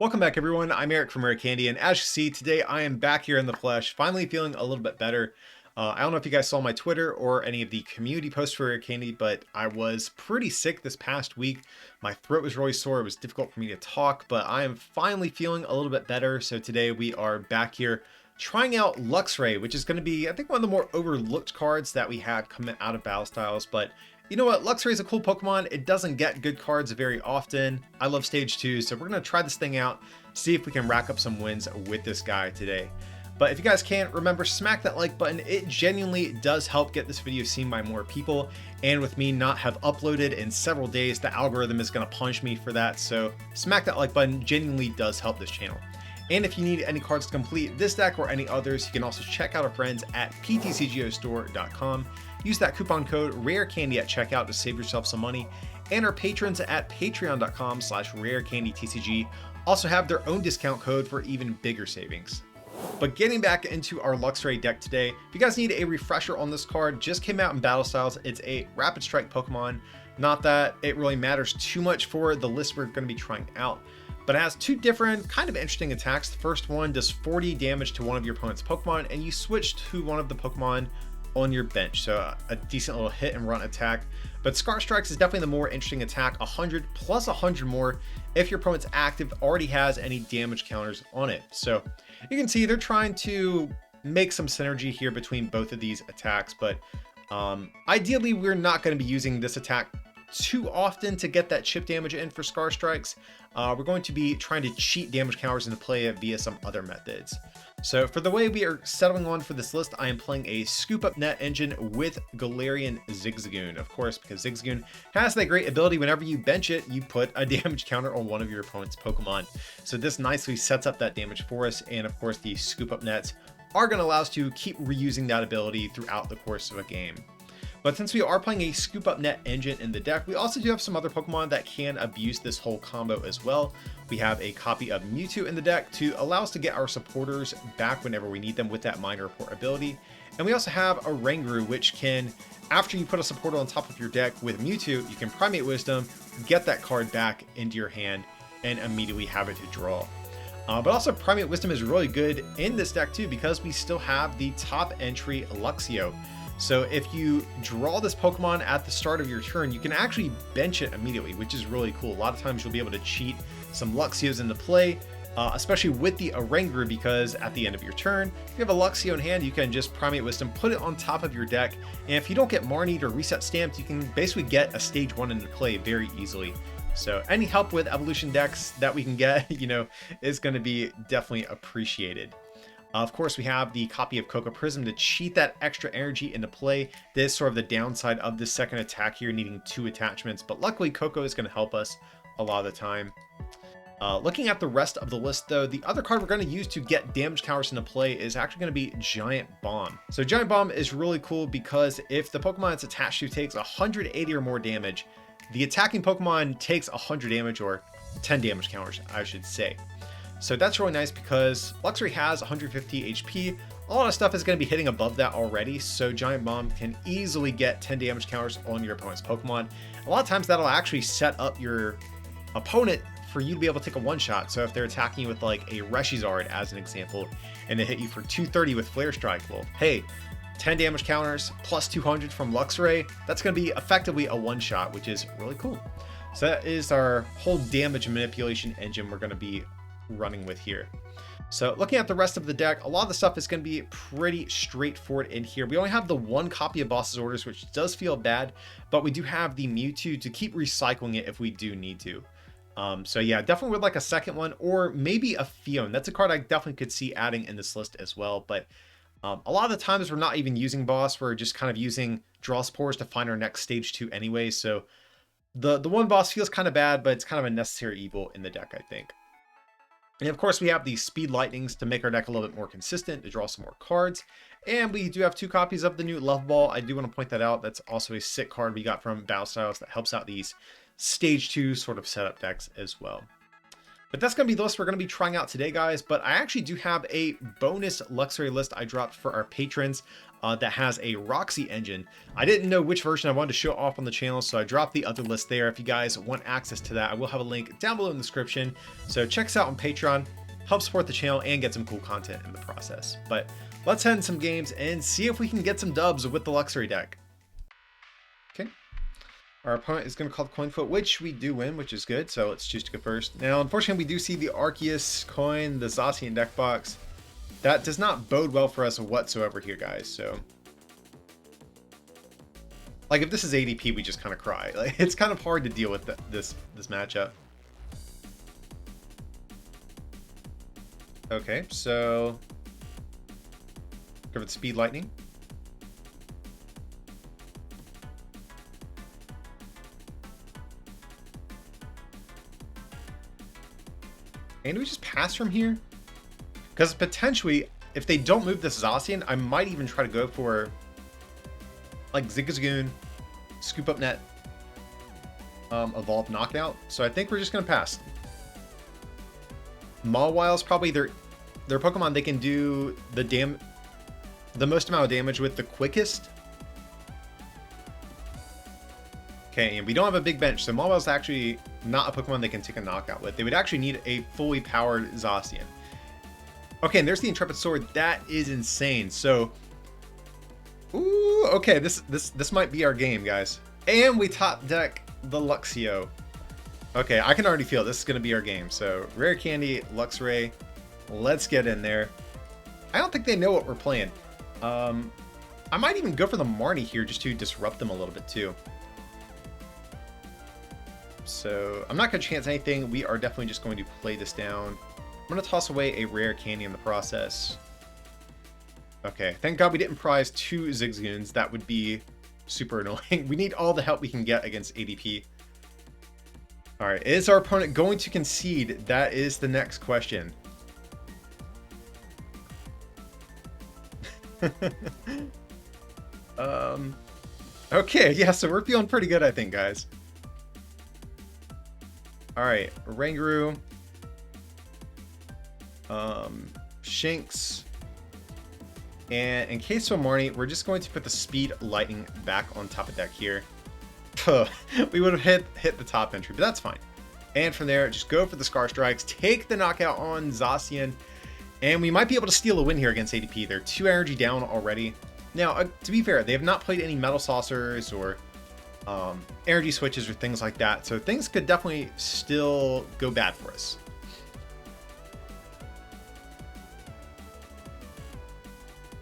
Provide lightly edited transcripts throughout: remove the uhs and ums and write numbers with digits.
Welcome back, everyone. I'm Eric from Rare Candy, and as you see, today I am back here in the flesh, finally feeling a little bit better. I don't know if you guys saw my Twitter or any of the community posts for Rare Candy, but I was pretty sick this past week. My throat was really sore. It was difficult for me to talk, but I am finally feeling a little bit better. So today we are back here trying out Luxray, which is going to be, I think, one of the more overlooked cards that we have coming out of Battle Styles, but you know what? Luxray is a cool Pokemon. It doesn't get good cards very often. I love Stage 2, so we're going to try this thing out, see if we can rack up some wins with this guy today. But if you guys can, remember, smack that like button. It genuinely does help get this video seen by more people. And with me not have uploaded in several days, the algorithm is going to punish me for that. So smack that like button genuinely does help this channel. And if you need any cards to complete this deck or any others, you can also check out our friends at PTCGO Use that coupon code RARECANDY at checkout to save yourself some money. And our patrons at patreon.com/rarecandytcg also have their own discount code for even bigger savings. But getting back into our Luxray deck today, if you guys need a refresher on this card, just came out in Battle Styles. It's a Rapid Strike Pokemon. Not that it really matters too much for the list we're going to be trying out, but it has two different kind of interesting attacks. The first one does 40 damage to one of your opponent's Pokemon, and you switch to one of the Pokemon on your bench, so a decent little hit and run attack. But Scar Strikes is definitely the more interesting attack, 100 plus 100 more if your opponent's active already has any damage counters on it. So you can see they're trying to make some synergy here between both of these attacks, but ideally we're not going to be using this attack too often to get that chip damage in for Scar Strikes. We're going to be trying to cheat damage counters into play via some other methods. So for the way we are settling on for this list, I am playing a Scoop Up Net engine with Galarian Zigzagoon, of course, because Zigzagoon has that great ability. Whenever you bench it, you put a damage counter on one of your opponent's Pokemon. So this nicely sets up that damage for us. And of course, the Scoop Up Nets are going to allow us to keep reusing that ability throughout the course of a game. But since we are playing a Scoop Up Net engine in the deck, we also do have some other Pokemon that can abuse this whole combo as well. We have a copy of Mewtwo in the deck to allow us to get our supporters back whenever we need them with that minor report ability. And we also have a Ranguru, which can, after you put a supporter on top of your deck with Mewtwo, you can Primate Wisdom, get that card back into your hand, and immediately have it to draw. But also Primate Wisdom is really good in this deck too, because we still have the top entry Luxio. So if you draw this Pokemon at the start of your turn, you can actually bench it immediately, which is really cool. A lot of times you'll be able to cheat some Luxios into play, especially with the Oranguru, because at the end of your turn, if you have a Luxio in hand, you can just Primate Wisdom, put it on top of your deck, and if you don't get Marnied or Reset Stamped, you can basically get a Stage 1 into play very easily. So any help with evolution decks that we can get, you know, is going to be definitely appreciated. Of course, we have the copy of Cocoa Prism to cheat that extra energy into play. This is sort of the downside of this second attack here, needing two attachments, but luckily Cocoa is going to help us a lot of the time. Looking at the rest of the list, though, the other card we're going to use to get damage counters into play is actually going to be Giant Bomb. So Giant Bomb is really cool because if the Pokemon it's attached to takes 180 or more damage, the attacking Pokemon takes 100 damage, or 10 damage counters, I should say. So that's really nice because Luxray has 150 HP. A lot of stuff is going to be hitting above that already, so Giant Bomb can easily get 10 damage counters on your opponent's Pokemon. A lot of times that'll actually set up your opponent for you to be able to take a one-shot. So if they're attacking you with like a Reshizard as an example, and they hit you for 230 with Flare Strike, well, hey, 10 damage counters plus 200 from Luxray, that's going to be effectively a one-shot, which is really cool. So that is our whole damage manipulation engine we're going to be running with here. So looking at the rest of the deck, a lot of the stuff is going to be pretty straightforward in here. We only have the one copy of Boss's Orders, which does feel bad, but we do have the Mewtwo to keep recycling it if we do need to. So yeah, definitely would like a second one, or maybe a Fion. That's a card I definitely could see adding in this list as well, but a lot of the times we're not even using Boss, we're just kind of using Draw Spores to find our next Stage 2 anyway, so the one Boss feels kind of bad, but it's kind of a necessary evil in the deck, I think. And of course, we have the Speed Lightnings to make our deck a little bit more consistent, to draw some more cards. And we do have two copies of the new Love Ball. I do want to point that out. That's also a sick card we got from Battle Styles that helps out these Stage 2 sort of setup decks as well. But that's going to be the list we're going to be trying out today, guys. But I actually do have a bonus Luxray list I dropped for our patrons. that has a Roxy engine. I didn't know which version I wanted to show off on the channel, so I dropped the other list there. If you guys want access to that, I will have a link down below in the description. So check us out on Patreon, help support the channel, and get some cool content in the process. But let's head in some games and see if we can get some dubs with the Luxray deck. Okay. Our opponent is going to call the coin flip, which we do win, which is good. So let's choose to go first. Now, unfortunately, we do see the Arceus coin, the Zacian deck box. That does not bode well for us whatsoever here, guys. So, like, if this is ADP, we just kind of cry. Like, it's kind of hard to deal with this matchup. Okay, so go for the Speed Lightning. And do we just pass from here? Because potentially, if they don't move this Zacian, I might even try to go for, like, Zigzagoon, Scoop Up Net, Evolve Knockout. So I think we're just going to pass. Mawile probably their Pokemon they can do the most amount of damage with the quickest. Okay, and we don't have a big bench, so Mawile's actually not a Pokemon they can take a knockout with. They would actually need a fully powered Zacian. Okay, and there's the Intrepid Sword. That is insane. So, ooh, okay, this might be our game, guys. And we top deck the Luxio. Okay, I can already feel this is going to be our game. So, Rare Candy, Luxray, let's get in there. I don't think they know what we're playing. I might even go for the Marnie here just to disrupt them a little bit too. So, I'm not going to chance anything. We are definitely just going to play this down. I'm going to toss away a Rare Candy in the process. Okay, thank God we didn't prize 2 Zigzagoons. That would be super annoying. We need all the help we can get against ADP. Alright, is our opponent going to concede? That is the next question. Okay, yeah, so we're feeling pretty good, I think, guys. Alright, Oranguru. Shinx, and in case of Marnie, we're just going to put the Speed Lightning back on top of deck here. We would have hit the top entry, but that's fine. And from there, just go for the Scar Strikes, take the knockout on Zacian, and we might be able to steal a win here against ADP. They're 2 energy down already. Now, to be fair, they have not played any Metal Saucers or energy switches or things like that, so things could definitely still go bad for us.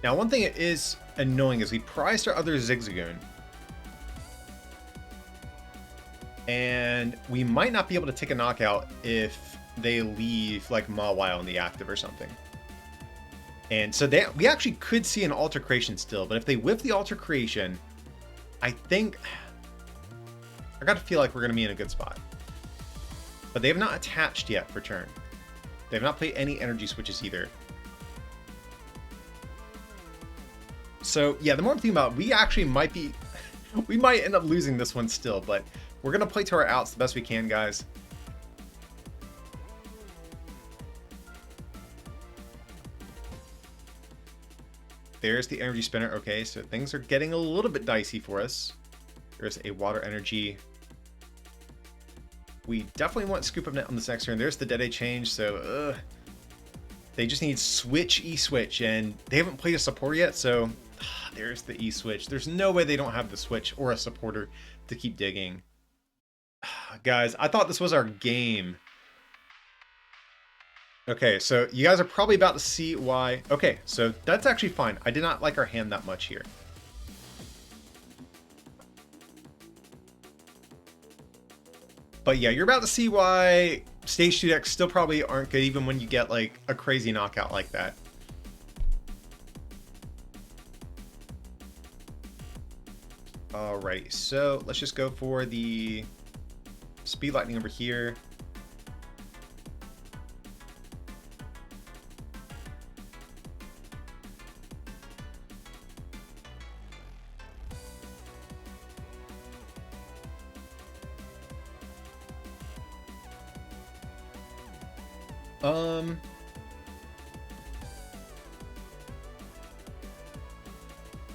Now, one thing that is annoying is we prized our other Zigzagoon. And we might not be able to take a knockout if they leave, like, Mawile in the active or something. And so we actually could see an Alter Creation still, but if they whip the Alter Creation, I think... I gotta feel like we're gonna be in a good spot. But they have not attached yet for turn. They have not played any energy switches either. So, yeah, the more I'm thinking about it, we actually might be... we might end up losing this one still, but we're going to play to our outs the best we can, guys. There's the energy spinner. Okay, so things are getting a little bit dicey for us. There's a water energy. We definitely want Scoop Up Net on this next turn. There's the Dead Eye change, so... they just need Switch, E-Switch, and they haven't played a supporter yet, so there's the E-Switch. There's no way they don't have the Switch or a supporter to keep digging. Guys, I thought this was our game. Okay, so you guys are probably about to see why. Okay, so that's actually fine. I did not like our hand that much here. But yeah, you're about to see why Stage 2 decks still probably aren't good even when you get like a crazy knockout like that. Alright, so let's just go for the Speed Lightning over here.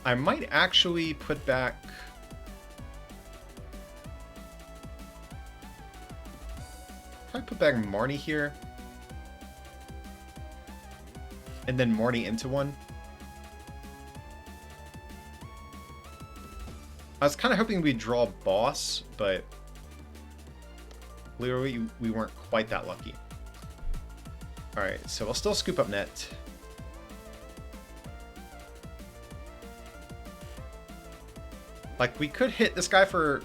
I might actually put back... Probably put back Marnie here. And then Marnie into one. I was kind of hoping we'd draw Boss, but literally we weren't quite that lucky. Alright, so we'll still scoop up net. Like, we could hit this guy for...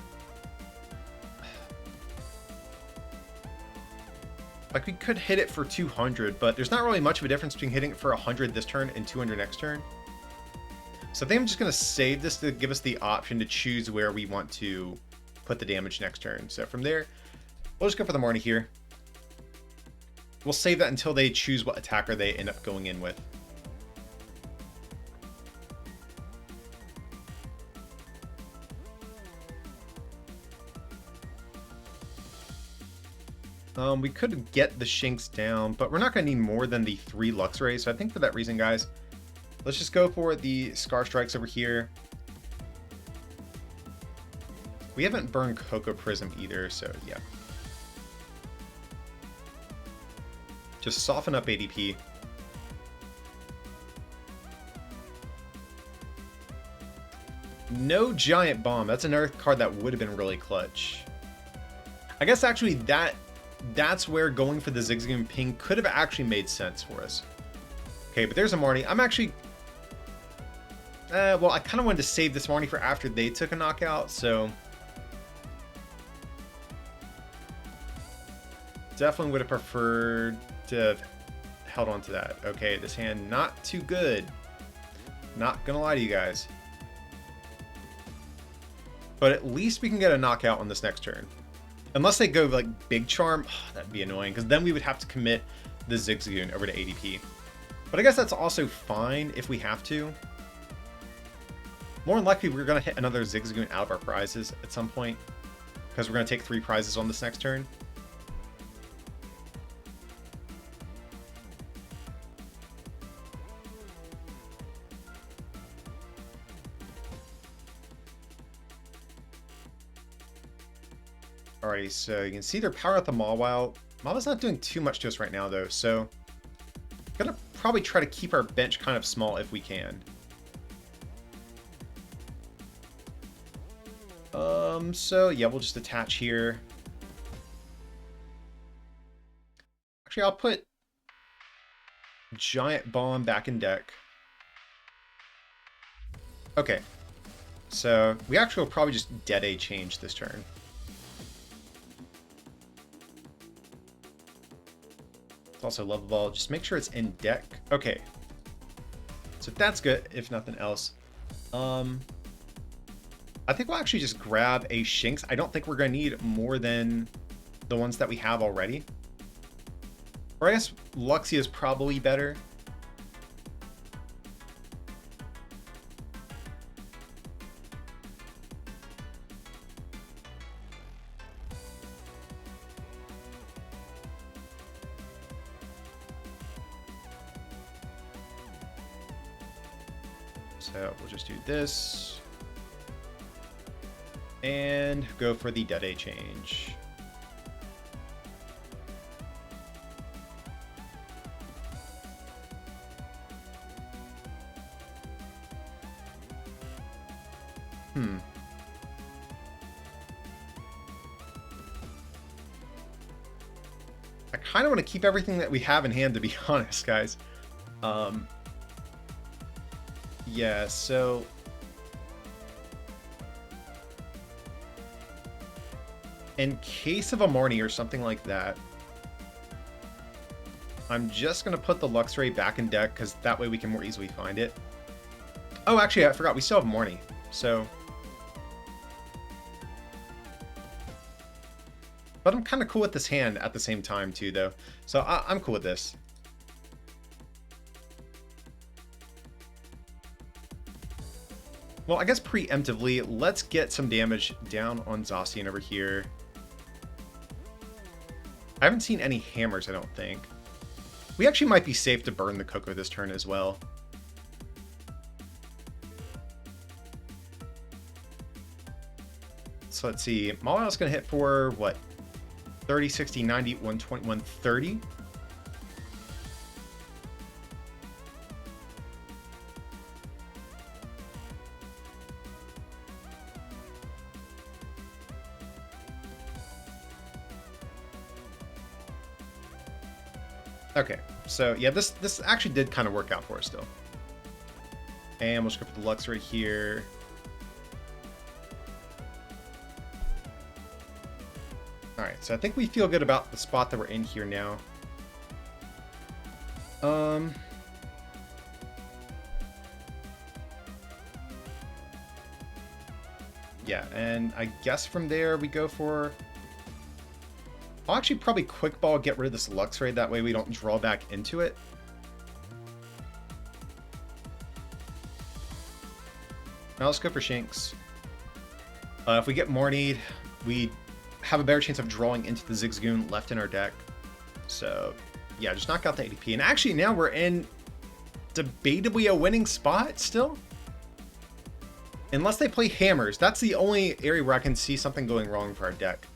Like, we could hit it for 200, but there's not really much of a difference between hitting it for 100 this turn and 200 next turn. So I think I'm just going to save this to give us the option to choose where we want to put the damage next turn. So from there, we'll just go for the Marnie here. We'll save that until they choose what attacker they end up going in with. We could get the Shinx down, but we're not going to need more than the 3 Luxrays. So I think for that reason, guys, let's just go for the Scar Strikes over here. We haven't burned Cocoa Prism either, so yeah. Just soften up ADP. No Giant Bomb. That's another card that would have been really clutch. I guess actually that's where going for the Zigzagoon ping could have actually made sense for us. Okay, but there's a Marnie. I'm actually... well, I kind of wanted to save this Marnie for after they took a knockout, so... Definitely would have preferred to have held on to that. Okay, this hand not too good. Not gonna lie to you guys. But at least we can get a knockout on this next turn. Unless they go like Big Charm, that'd be annoying, because then we would have to commit the Zigzagoon over to ADP. But I guess that's also fine if we have to. More than likely, we're going to hit another Zigzagoon out of our prizes at some point, because we're going to take 3 prizes on this next turn. Alrighty, so you can see they're power at the Mawile. Mawile's not doing too much to us right now, though, so I'm gonna probably try to keep our bench kind of small if we can. So yeah, we'll just attach here. Actually, I'll put Giant Bomb back in deck. Okay, so we actually will probably just Dead A change this turn. Also Level Ball, just make sure it's in deck. Okay, so that's good if nothing else. I think we'll actually just grab a Shinx. I don't think we're going to need more than the ones that we have already. Or I guess Luxia is probably better. So we'll just do this. And go for the Dead A change. I kind of want to keep everything that we have in hand, to be honest, guys. Yeah, so... in case of a Marnie or something like that, I'm just going to put the Luxray back in deck, because that way we can more easily find it. Oh, actually, I forgot. We still have Marnie, so... But I'm kind of cool with this hand at the same time, too, though. So I'm cool with this. Well, I guess preemptively, let's get some damage down on Zacian over here. I haven't seen any hammers, I don't think. We actually might be safe to burn the Cocoa this turn as well. So let's see. Mawil's going to hit for what? 30, 60, 90, 120, 130. Okay, so yeah, this actually did kind of work out for us still. And we'll just go for the Luxray here. Alright, so I think we feel good about the spot that we're in here now. Yeah, and I guess from there we go for... I'll actually probably Quick Ball, get rid of this Luxray, that way we don't draw back into it. Now let's go for Shinx. If we get Mornied, we have a better chance of drawing into the Zigzagoon left in our deck. So yeah, just knock out the ADP. And actually now we're in debatably a winning spot still. Unless they play Hammers. That's the only area where I can see something going wrong for our deck.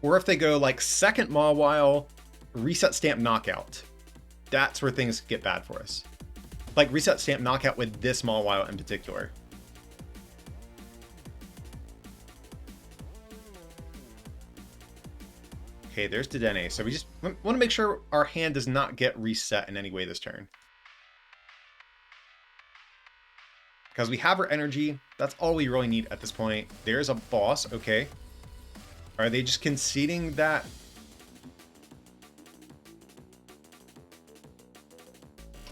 Or if they go like second Mawile, Reset Stamp Knockout. That's where things get bad for us. Like Reset Stamp Knockout with this Mawile in particular. Okay, there's Dedenne. So we just want to make sure our hand does not get reset in any way this turn. Because we have our energy. That's all we really need at this point. There's a boss. Okay. Are they just conceding that?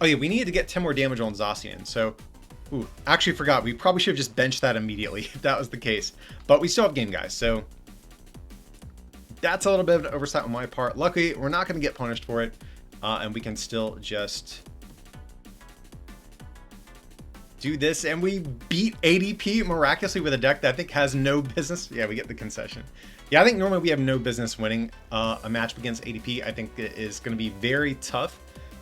Oh yeah, we needed to get 10 more damage on Zacian. So, ooh, actually forgot. We probably should have just benched that immediately if that was the case. But we still have game, guys. So that's a little bit of an oversight on my part. Luckily, we're not going to get punished for it. And we can still just do this. And we beat ADP miraculously with a deck that I think has no business. Yeah, we get the concession. Yeah, I think normally we have no business winning a match against ADP. I think it is going to be very tough.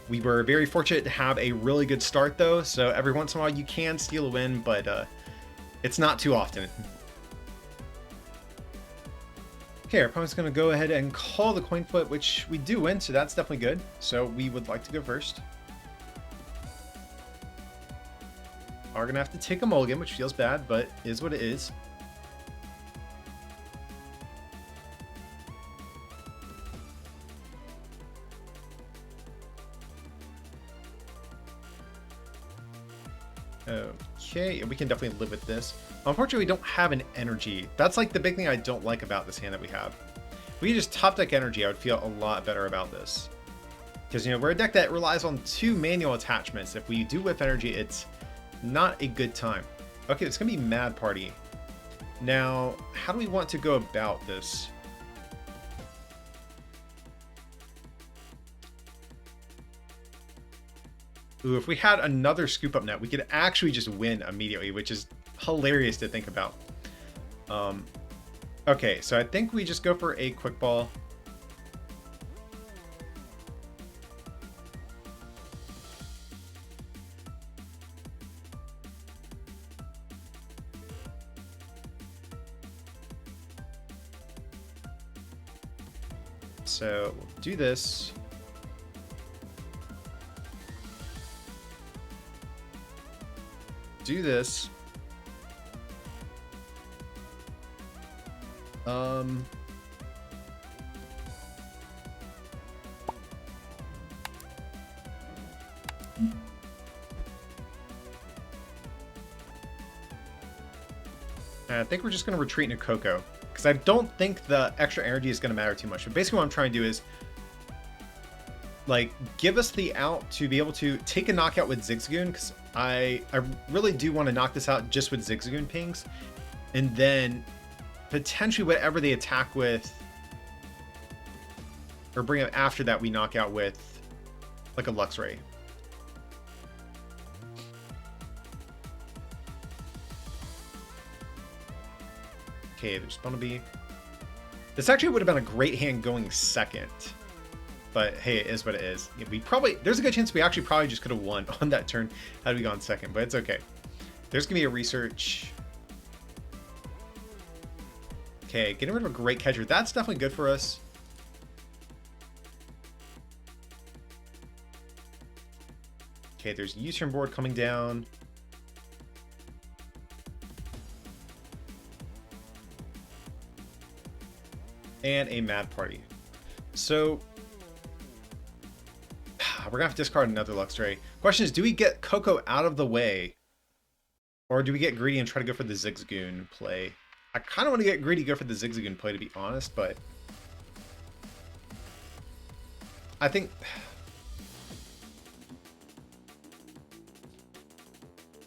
We were very fortunate to have a really good start, though. So every once in a while you can steal a win, but it's not too often. Okay, our opponent's going to go ahead and call the coin flip, which we do win, so that's definitely good. So we would like to go first. Are going to have to take a mulligan, which feels bad, but is what it is. Okay, we can definitely live with this. Unfortunately, we don't have an energy. That's like the big thing I don't like about this hand that we have. If we could just top deck energy, I would feel a lot better about this. Because, you know, we're a deck that relies on 2 manual attachments. If we do whip energy, it's not a good time. Okay, it's going to be Mad Party. Now, how do we want to go about this? Ooh, if we had another scoop up net, we could actually just win immediately, which is hilarious to think about. Okay, so I think we just go for a quick ball. So we'll do this. Do this. I think we're just going to retreat into Coco, because I don't think the extra energy is going to matter too much. But basically what I'm trying to do is, like, give us the out to be able to take a knockout with Zigzagoon, because I really do want to knock this out just with Zigzagoon pings, and then potentially whatever they attack with or bring up after that we knock out with like a Luxray. Okay, there's Bunnelby. This actually would have been a great hand going second. But hey, it is what it is. We probably, there's a good chance we actually probably just could have won on that turn had we gone second, but it's okay. There's gonna be a research. Okay, getting rid of a great catcher. That's definitely good for us. Okay, there's U-turn board coming down. And a Mad Party. So we're gonna have to discard another Luxray. Question is, do we get Coco out of the way? Or do we get greedy and try to go for the Zigzagoon play? I kind of want to get greedy, go for the Zigzagoon play, to be honest, but I think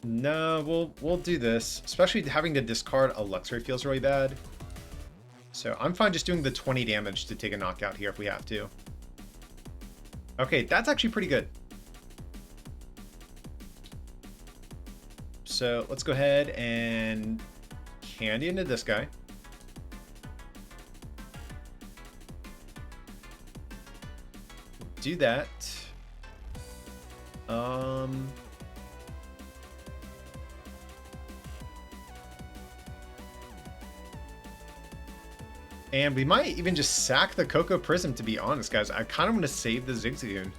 no, we'll do this. Especially having to discard a Luxray feels really bad. So I'm fine just doing the 20 damage to take a knockout here if we have to. Okay, that's actually pretty good. So let's go ahead and candy into this guy. Do that. And we might even just sack the Coco Prism, to be honest, guys. I kind of want to save the Zigzagoon.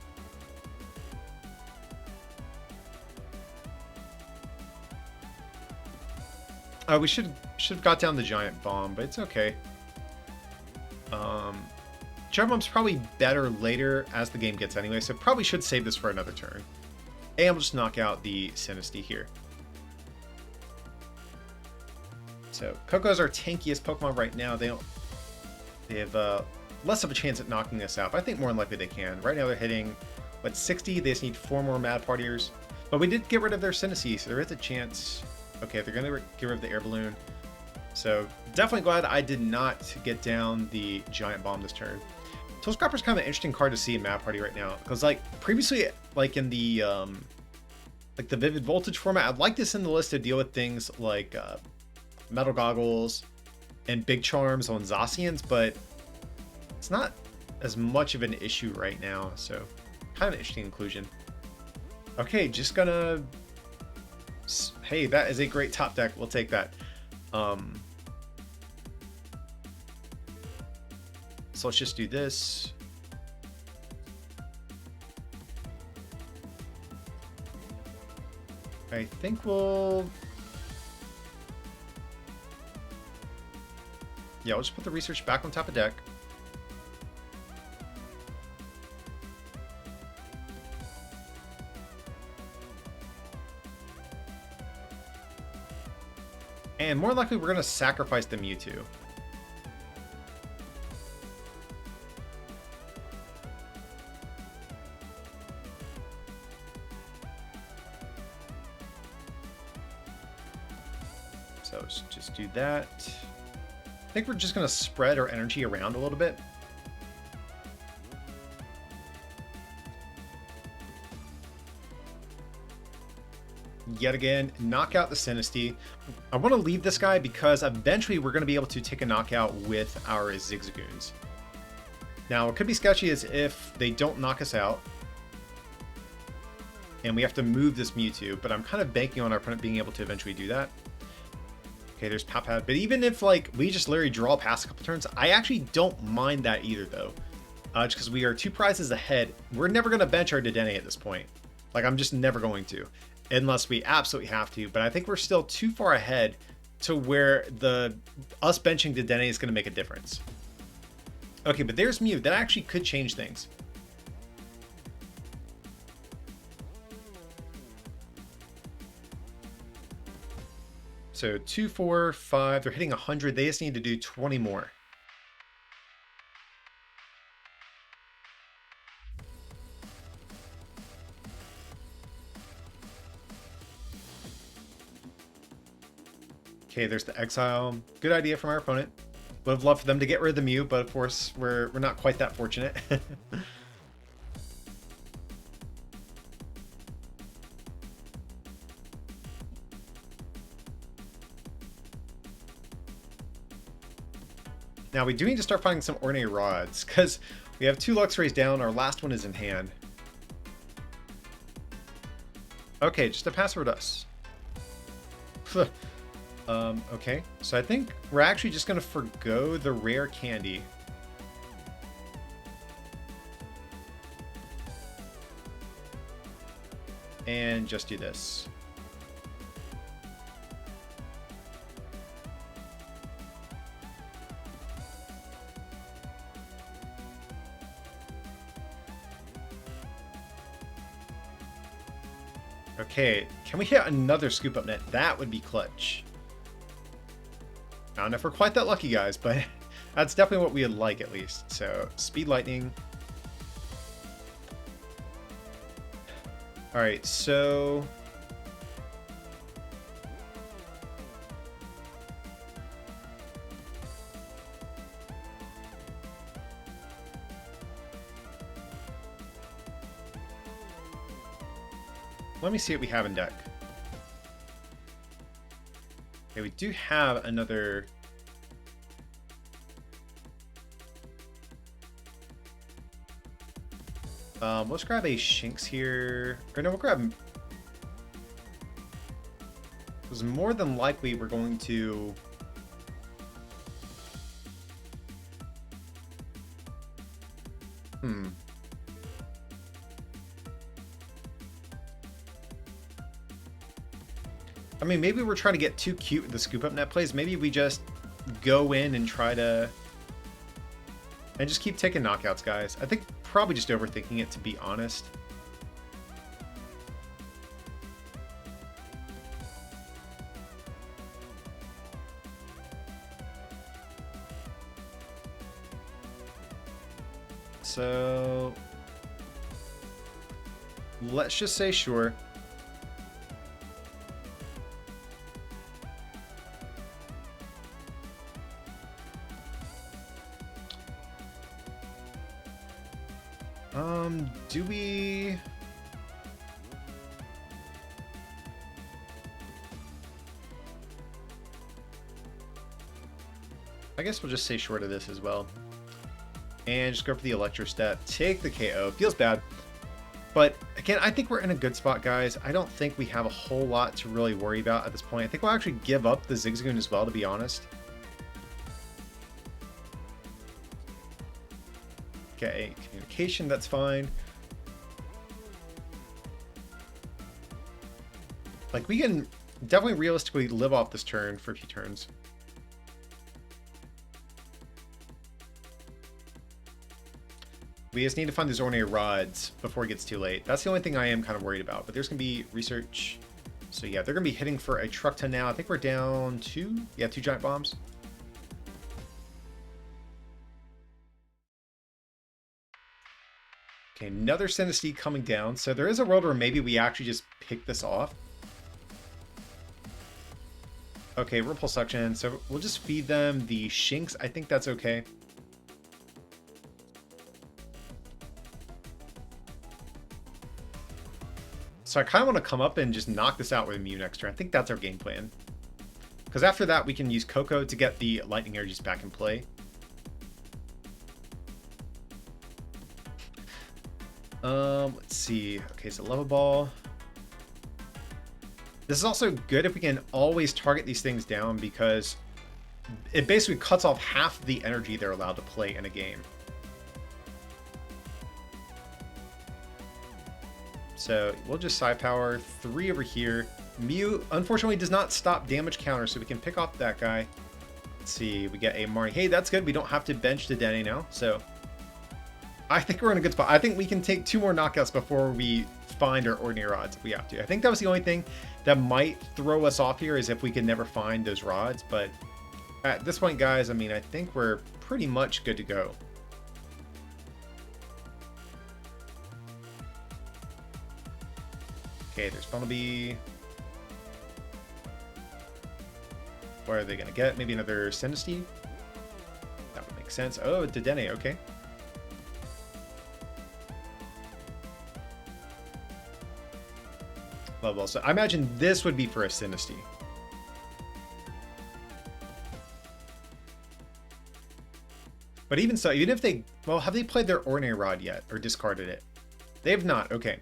We should have got down the Giant Bomb, but it's okay. Giant Bomb's probably better later as the game gets anyway, so probably should save this for another turn. And we'll just knock out the Sinistea here. So Coco's our tankiest Pokemon right now. They have less of a chance at knocking us out, but I think more than likely they can. Right now they're hitting, what, 60? They just need 4 more Mad Partiers. But we did get rid of their Sinistea, so there is a chance. Okay, they're going to get rid of the Air Balloon. So definitely glad I did not get down the Giant Bomb this turn. Tool Scrapper's kind of an interesting card to see in Mad Party right now, because like previously, like in the like the Vivid Voltage format, I'd like this in the list to deal with things like Metal Goggles and Big Charms on Zacians, but it's not as much of an issue right now, so kind of an interesting inclusion. Okay, just gonna... Hey, that is a great top deck. We'll take that. So let's just do this. I think we'll... Yeah, we'll just put the research back on top of deck. And more likely, we're going to sacrifice the Mewtwo. So let's just do that. I think we're just going to spread our energy around a little bit. Yet again, knock out the Sinistea. I want to leave this guy because eventually we're going to be able to take a knockout with our Zigzagoons. Now, what could be sketchy is if they don't knock us out and we have to move this Mewtwo, but I'm kind of banking on our opponent being able to eventually do that. Okay, there's Pap-Pad. But even if like we just literally draw past a couple turns, I actually don't mind that either, though. Just because we are 2 prizes ahead. We're never going to bench our Dedenne at this point. Like, I'm just never going to. Unless we absolutely have to, but I think we're still too far ahead to where us benching Dedenne is going to make a difference. Okay, but there's Mew. That actually could change things. So 2, 4, 5. They're hitting 100. They just need to do 20 more. Okay, there's the Exile. Good idea from our opponent. Would have loved for them to get rid of the Mew, but of course, we're not quite that fortunate. Now, we do need to start finding some Ordinary Rods, because we have 2 Luxrays down. Our last one is in hand. Okay, just a Password Us. Okay. So I think we're actually just going to forgo the rare candy. And just do this. Okay, can we hit another scoop up net? That would be clutch. I don't know if we're quite that lucky, guys, but that's definitely what we would like at least. So, speed lightning. All right, so let me see what we have in deck. Okay, we do have another. Let's grab a Shinx here. Or no, we'll grab. Because more than likely we're going to. I mean, maybe we're trying to get too cute with the scoop up net plays. Maybe we just go in and try to. And just keep taking knockouts, guys. I think probably just overthinking it, to be honest. So let's just say sure. Do we? I guess we'll just say short of this as well. And just go for the Electro Step. Take the KO. Feels bad. But again, I think we're in a good spot, guys. I don't think we have a whole lot to really worry about at this point. I think we'll actually give up the Zigzagoon as well, to be honest. Okay, communication, that's fine. Like, we can definitely realistically live off this turn for a few turns. We just need to find these ordinary rods before it gets too late. That's the only thing I am kind of worried about. But there's going to be research. So yeah, they're going to be hitting for a truck ton now. I think we're down 2. Yeah, 2 giant bombs. Okay, another Sinistea coming down. So there is a world where maybe we actually just pick this off. Okay, Repulsuction. So we'll just feed them the Shinx. I think that's okay. So I kind of want to come up and just knock this out with a Mew next turn. I think that's our game plan. Because after that, we can use Coco to get the Lightning Energies back in play. Let's see. Okay, so Lava Ball. This is also good if we can always target these things down, because it basically cuts off half the energy they're allowed to play in a game. So we'll just Psy Power 3 over here. Mew, unfortunately, does not stop damage counter, so we can pick off that guy. Let's see, we get a Marnie. Hey, that's good. We don't have to bench the Dene now, so I think we're in a good spot. I think we can take 2 more knockouts before we find our ordinary rods if we have to. I think that was the only thing that might throw us off here, is if we could never find those rods. But at this point, guys, I mean, I think we're pretty much good to go. Okay, there's Bunnelby. What are they going to get? Maybe another Sinistea? That would make sense. Oh, Dedenne, okay. Level. So I imagine this would be for a Sinistea. But even so, even if they... Well, have they played their Ordinary Rod yet? Or discarded it? They have not. Okay.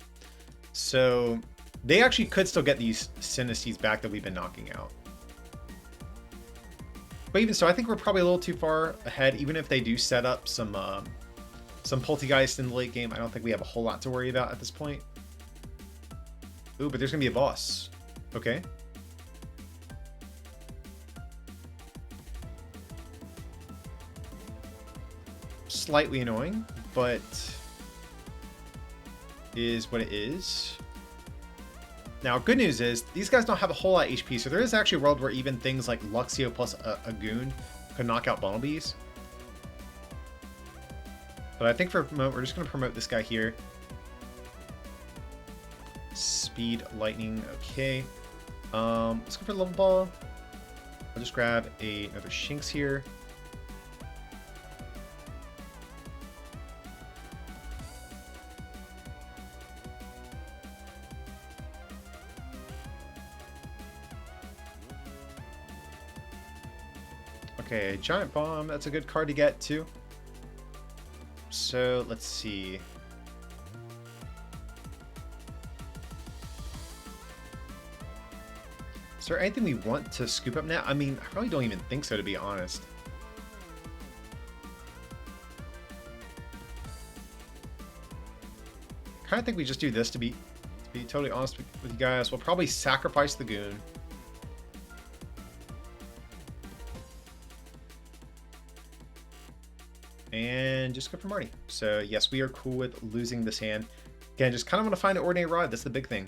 So they actually could still get these Sinesteas back that we've been knocking out. But even so, I think we're probably a little too far ahead. Even if they do set up some Poltegeist in the late game, I don't think we have a whole lot to worry about at this point. Ooh, but there's going to be a boss. Okay. Slightly annoying, but is what it is. Now, good news is these guys don't have a whole lot of HP, so there is actually a world where even things like Luxio plus a goon could knock out Bumblebees. But I think for the moment, we're just going to promote this guy here. Speed, lightning, okay. Let's go for level ball. I'll just grab another Shinx here. Okay, Giant Bomb, that's a good card to get too. So let's see. Is there anything we want to scoop up now? I mean, I really don't even think so, to be honest. Kind of think we just do this to be totally honest with you guys. We'll probably sacrifice the goon. And just go for Marty. So yes, we are cool with losing this hand. Again, just kind of want to find an Ordinary Rod. That's the big thing.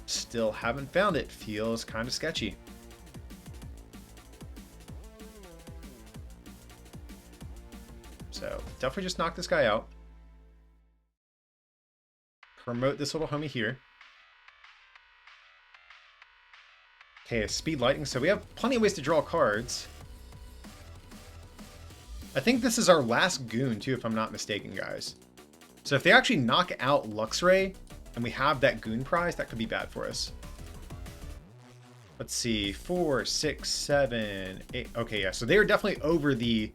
Still haven't found it. Feels kind of sketchy. So definitely just knock this guy out. Promote this little homie here. Okay, Speed Lightning. So we have plenty of ways to draw cards. I think this is our last goon too, if I'm not mistaken, guys. So if they actually knock out Luxray and we have that goon prize, that could be bad for us. Let's see, 4, 6, 7, 8. Okay, yeah, so they are definitely over the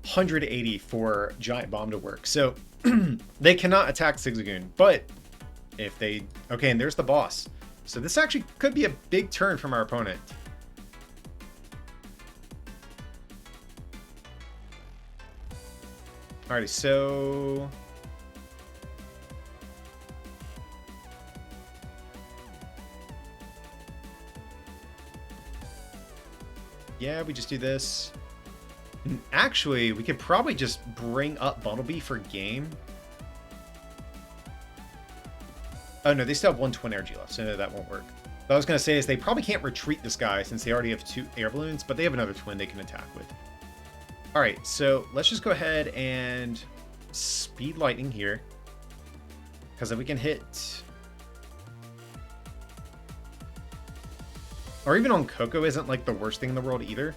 180 for Giant Bomb to work. So they cannot attack Zigzagoon, but if they... Okay, and there's the boss. So this actually could be a big turn from our opponent. Alrighty, so... Yeah, we just do this. And actually, we could probably just bring up Bumblebee for game. Oh no, they still have 1 Twin Energy left, so no, that won't work. What I was going to say is they probably can't retreat this guy since they already have 2 air balloons, but they have another twin they can attack with. Alright, so let's just go ahead and Speed Lightning here. Because if we can hit... Or even on Coco isn't like the worst thing in the world either.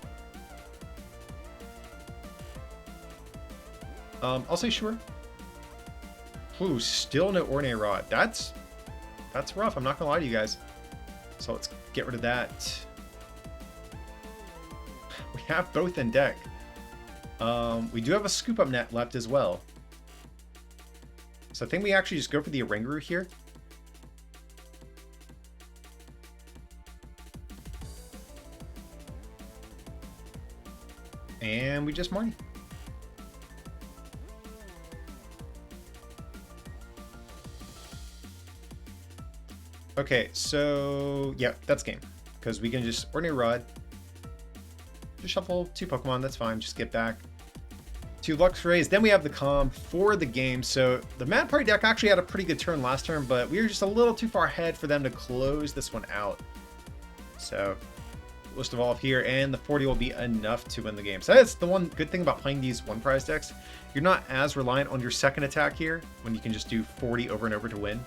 I'll say sure. Ooh, still no Ordinary Rod. That's rough, I'm not gonna lie to you guys. So let's get rid of that. We have both in deck. We do have a Scoop Up Net left as well. So I think we actually just go for the Oranguru here. And we just Marty. Okay, so yeah, that's game. Because we can just Ordinary Rod. Just shuffle 2 Pokemon, that's fine. Just get back to Luxrays. Then we have the Calm for the game. So the Mad Party deck actually had a pretty good turn last turn, but we were just a little too far ahead for them to close this one out. So list evolve here, and the 40 will be enough to win the game. So that's the one good thing about playing these 1 prize decks. You're not as reliant on your second attack here when you can just do 40 over and over to win.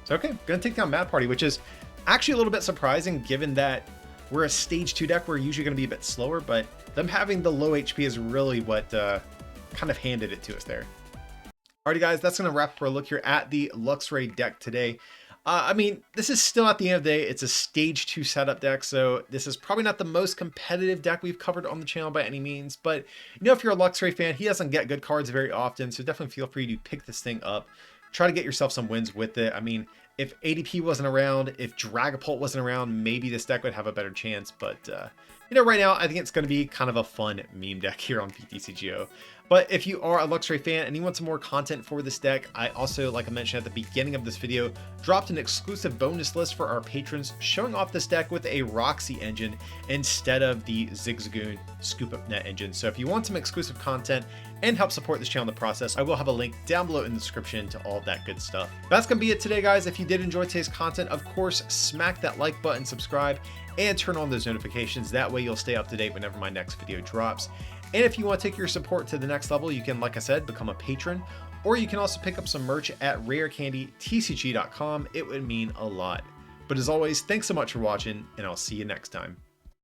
So okay, gonna take down Mad Party, which is actually a little bit surprising given that we're a stage 2 deck. We're usually gonna be a bit slower, but them having the low HP is really what kind of handed it to us there. Alrighty guys, that's gonna wrap up our look here at the Luxray deck today. I mean, this is still, at the end of the day, it's a stage 2 setup deck, so this is probably not the most competitive deck we've covered on the channel by any means, but you know, if you're a Luxray fan, he doesn't get good cards very often, so definitely feel free to pick this thing up. Try to get yourself some wins with it. I mean, if ADP wasn't around, if Dragapult wasn't around, maybe this deck would have a better chance. But, you know, right now, I think it's going to be kind of a fun meme deck here on PTCGO. But if you are a Luxray fan and you want some more content for this deck, I also, like I mentioned at the beginning of this video, dropped an exclusive bonus list for our patrons showing off this deck with a Roxy engine instead of the Zigzagoon Scoop Up Net engine. So if you want some exclusive content and help support this channel in the process, I will have a link down below in the description to all of that good stuff. That's going to be it today, guys. If you did enjoy today's content, of course, smack that like button, subscribe, and turn on those notifications. That way you'll stay up to date whenever my next video drops. And if you want to take your support to the next level, you can, like I said, become a patron, or you can also pick up some merch at rarecandytcg.com. It would mean a lot. But as always, thanks so much for watching, and I'll see you next time.